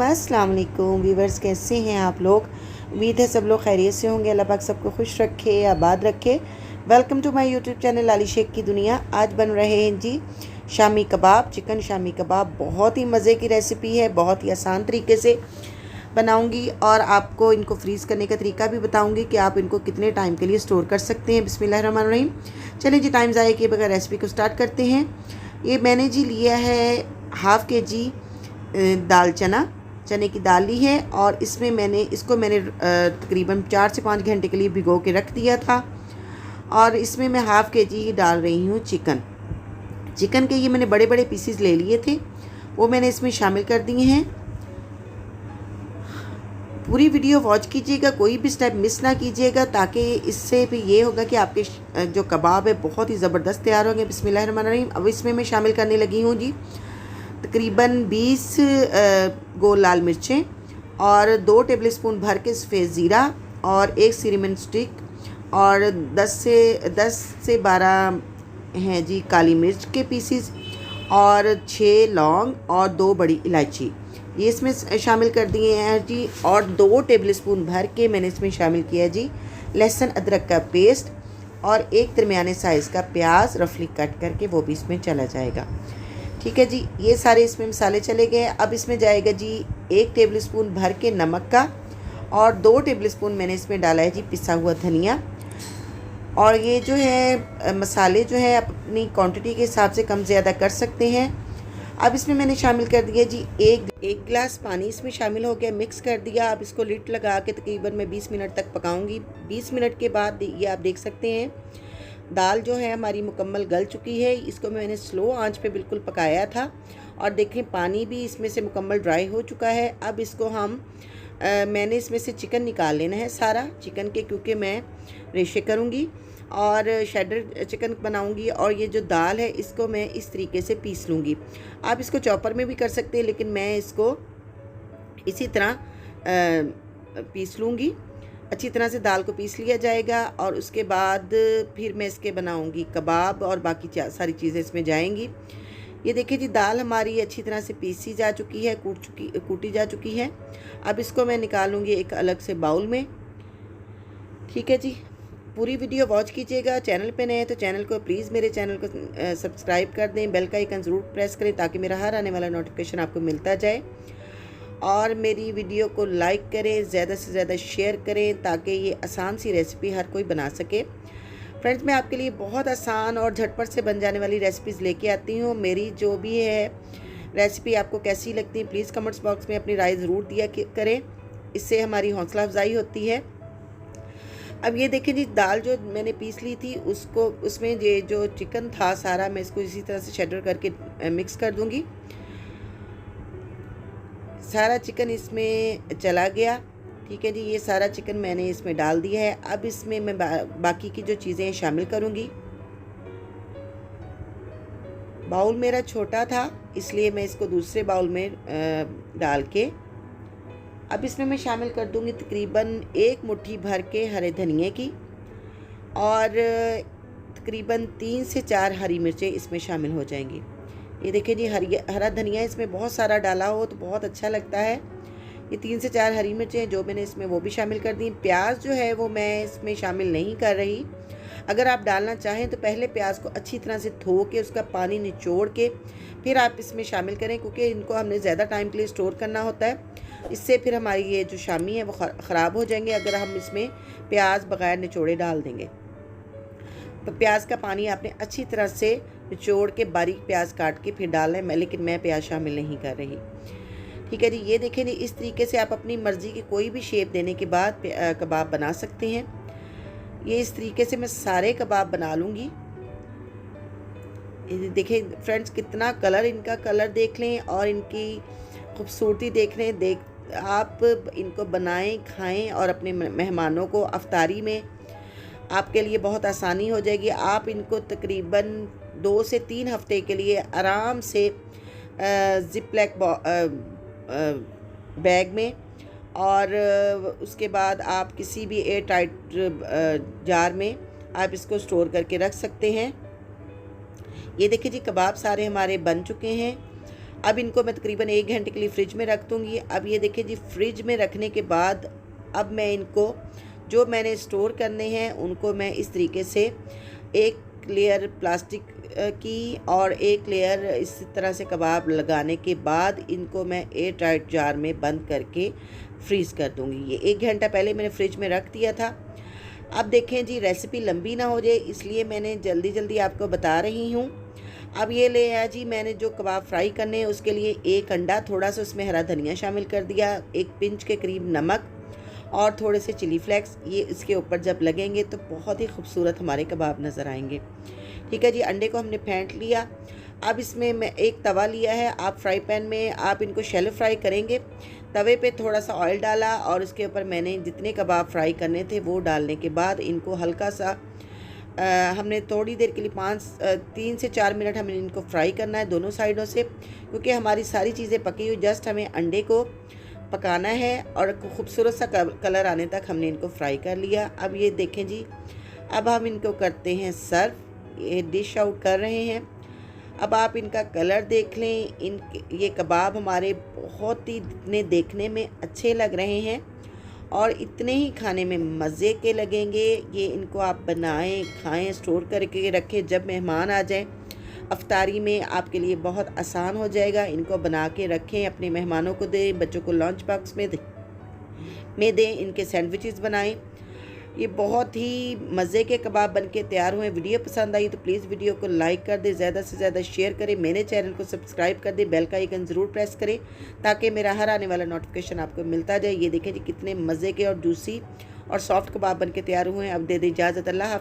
अस्सलाम वालेकुम व्यूवर्स, कैसे हैं आप लोग। उम्मीद है सब लोग खैरियत से होंगे। अल्लाह पाक सबको खुश रखे, आबाद रखे। Welcome to my YouTube channel Aali Sheikh की दुनिया। आज बन रहे हैं जी शामी कबाब, चिकन शामी कबाब। बहुत ही मज़े की रेसिपी है, बहुत ही आसान तरीके से बनाऊंगी और आपको इनको फ्रीज़ करने का तरीका भी बताऊंगी कि आप इनको कितने टाइम के लिए स्टोर कर सकते हैं। बिस्मिल्लाहिर्रहमानिर्रहीम। चलिए जी, टाइम ज़ाया किए बगैर रेसिपी को स्टार्ट करते हैं। ये मैंने जी लिया है हाफ़ के जी दाल चने की दाल ली है और इसमें मैंने तकरीबन 4 से 5 घंटे के लिए भिगो के रख दिया था। और इसमें मैं हाफ़ के जी डाल रही हूँ चिकन के। ये मैंने बड़े बड़े पीसेस ले लिए थे, वो मैंने इसमें शामिल कर दिए हैं। पूरी वीडियो वॉच कीजिएगा, कोई भी स्टेप मिस ना कीजिएगा, ताकि इससे भी ये होगा कि आपके जो कबाब है बहुत ही ज़बरदस्त तैयार होंगे। बिस्मिल्लाहिर्रहमानिर्रहीम। अब इसमें मैं शामिल करने लगी हूँ जी तकरीबन 20 गोल लाल मिर्चें और 2 टेबलस्पून भर के सफ़ेद ज़ीरा और 1 सिनेमन स्टिक और 10 से 12 हैं जी काली मिर्च के पीसीस और 6 लौंग और 2 बड़ी इलायची, ये इसमें शामिल कर दिए हैं जी। और 2 टेबलस्पून भर के मैंने इसमें शामिल किया जी लहसुन अदरक का पेस्ट और 1 दरमियाने साइज़ का प्याज रफली कट करके वो भी इसमें चला जाएगा। ठीक है जी, ये सारे इसमें मसाले चले गए। अब इसमें जाएगा जी 1 टेबलस्पून भर के नमक का और 2 टेबलस्पून मैंने इसमें डाला है जी पिसा हुआ धनिया। और ये जो है मसाले जो है अपनी क्वांटिटी के हिसाब से कम ज़्यादा कर सकते हैं। अब इसमें मैंने शामिल कर दिया जी एक गिलास पानी इसमें शामिल हो गया, मिक्स कर दिया। अब इसको लिड लगा के तकरीबन मैं 20 मिनट तक पकाऊंगी। 20 मिनट के बाद ये आप देख सकते हैं दाल जो है हमारी मुकम्मल गल चुकी है। इसको मैंने स्लो आंच पे बिल्कुल पकाया था और देखें पानी भी इसमें से मुकम्मल ड्राई हो चुका है। अब इसको मैंने इसमें से चिकन निकाल लेना है सारा चिकन के, क्योंकि मैं रेशे करूँगी और शेडर चिकन बनाऊंगी। और ये जो दाल है इसको मैं इस तरीके से पीस लूँगी। आप इसको चॉपर में भी कर सकते हैं, लेकिन मैं इसको इसी तरह पीस लूँगी। अच्छी तरह से दाल को पीस लिया जाएगा और उसके बाद फिर मैं इसके बनाऊंगी कबाब और बाकी सारी चीज़ें इसमें जाएंगी। ये देखिए जी, दाल हमारी अच्छी तरह से पीसी जा चुकी है, कूटी जा चुकी है। अब इसको मैं निकालूंगी एक अलग से बाउल में। ठीक है जी, पूरी वीडियो वॉच कीजिएगा। चैनल पे नए हैं तो चैनल को प्लीज़ मेरे चैनल को सब्सक्राइब कर दें, बेल का आइकन ज़रूर प्रेस करें ताकि मेरा हर आने वाला नोटिफिकेशन आपको मिलता जाए। और मेरी वीडियो को लाइक करें, ज़्यादा से ज़्यादा शेयर करें ताकि ये आसान सी रेसिपी हर कोई बना सके। फ्रेंड्स, मैं आपके लिए बहुत आसान और झटपट से बन जाने वाली रेसिपीज़ लेके आती हूँ। मेरी जो भी है रेसिपी आपको कैसी लगती है प्लीज़ कमेंट्स बॉक्स में अपनी राय ज़रूर दिया करें, इससे हमारी हौसला अफजाई होती है। अब ये देखें जी, दाल जो मैंने पीस ली थी उसमें ये जो चिकन था सारा मैं इसको इसी तरह से शेडर करके मिक्स कर दूँगी। सारा चिकन इसमें चला गया। ठीक है जी, ये सारा चिकन मैंने इसमें डाल दिया है। अब इसमें मैं बाकी की जो चीज़ें शामिल करूँगी। बाउल मेरा छोटा था इसलिए मैं इसको दूसरे बाउल में डाल के अब इसमें मैं शामिल कर दूँगी तकरीबन 1 मुट्ठी भर के हरे धनिए की और तकरीबन 3 से 4 हरी मिर्चें इसमें शामिल हो जाएंगी। ये देखिए जी, हरा धनिया इसमें बहुत सारा डाला हो तो बहुत अच्छा लगता है। ये 3 से 4 हरी मिर्चें जो मैंने इसमें वो भी शामिल कर दी। प्याज जो है वो मैं इसमें शामिल नहीं कर रही। अगर आप डालना चाहें तो पहले प्याज को अच्छी तरह से धो के उसका पानी निचोड़ के फिर आप इसमें शामिल करें, क्योंकि इनको हमने ज़्यादा टाइम के लिए स्टोर करना होता है। इससे फिर हमारी ये जो शामी है वो ख़राब हो जाएंगे अगर हम इसमें प्याज बग़ैर निचोड़े डाल देंगे। तो प्याज का पानी आपने अच्छी तरह से निचोड़ के बारीक प्याज काट के फिर डालना है, लेकिन मैं प्याज शामिल नहीं कर रही। ठीक है जी, ये देखें जी, इस तरीके से आप अपनी मर्ज़ी की कोई भी शेप देने के बाद कबाब बना सकते हैं। ये इस तरीके से मैं सारे कबाब बना लूँगी। देखें फ्रेंड्स, कितना इनका कलर देख लें और इनकी खूबसूरती देख लें। आप इनको बनाएं, खाएं और अपने मेहमानों को अफ्तारी में आपके लिए बहुत आसानी हो जाएगी। आप इनको तकरीबन 2 से 3 हफ्ते के लिए आराम से ज़िप-लॉक बैग में और उसके बाद आप किसी भी एयर टाइट जार में आप इसको स्टोर करके रख सकते हैं। ये देखिए जी, कबाब सारे हमारे बन चुके हैं। अब इनको मैं तकरीबन 1 घंटे के लिए फ़्रिज में रख दूँगी। अब ये देखिए जी, फ्रिज में रखने के बाद अब मैं इनको जो मैंने स्टोर करने हैं उनको मैं इस तरीके से एक लेयर प्लास्टिक की और एक लेयर इस तरह से कबाब लगाने के बाद इनको मैं एयर टाइट जार में बंद करके फ्रीज़ कर दूँगी। ये 1 घंटा पहले मैंने फ्रिज में रख दिया था। अब देखें जी, रेसिपी लंबी ना हो जाए इसलिए मैंने जल्दी जल्दी आपको बता रही हूँ। अब ये ले आया जी, मैंने जो कबाब फ्राई करने हैं उसके लिए 1 अंडा, थोड़ा सा उसमें हरा धनिया शामिल कर दिया, 1 पिंच के करीब नमक और थोड़े से चिली फ्लेक्स। ये इसके ऊपर जब लगेंगे तो बहुत ही खूबसूरत हमारे कबाब नज़र आएंगे। ठीक है जी, अंडे को हमने फेंट लिया। अब इसमें मैं एक तवा लिया है, आप फ्राई पैन में आप इनको शैलो फ्राई करेंगे। तवे पे थोड़ा सा ऑयल डाला और उसके ऊपर मैंने जितने कबाब फ्राई करने थे वो डालने के बाद इनको हल्का सा हमने थोड़ी देर के लिए 3 से 4 मिनट हमें इनको फ्राई करना है दोनों साइडों से, क्योंकि हमारी सारी चीज़ें पकी हुई, जस्ट हमें अंडे को पकाना है और खूबसूरत सा कलर आने तक हमने इनको फ्राई कर लिया। अब ये देखें जी, अब हम इनको करते हैं सर्व, ये डिश आउट कर रहे हैं। अब आप इनका कलर देख लें, ये कबाब हमारे बहुत ही इतने देखने में अच्छे लग रहे हैं और इतने ही खाने में मज़े के लगेंगे। ये इनको आप बनाएं, खाएं, स्टोर करके रखें, जब मेहमान आ जाएं अफ्तारी में आपके लिए बहुत आसान हो जाएगा। इनको बना के रखें, अपने मेहमानों को दें, बच्चों को लंच बॉक्स में दें, इनके सैंडविचेस बनाएं। ये बहुत ही मज़े के कबाब बनके तैयार हुए। वीडियो पसंद आई तो प्लीज़ वीडियो को लाइक कर दें, ज़्यादा से ज़्यादा शेयर करें, मेरे चैनल को सब्सक्राइब कर दें, बेल का आइकन ज़रूर प्रेस करें ताकि मेरा हर आने वाला नोटिफिकेशन आपको मिलता जाए। ये देखें जी, कितने मज़े के और जूसी और सॉफ्ट कबाब बनके तैयार हुए हैं। अब दे दें इजाज़त, अल्लाह हाफ़िज़।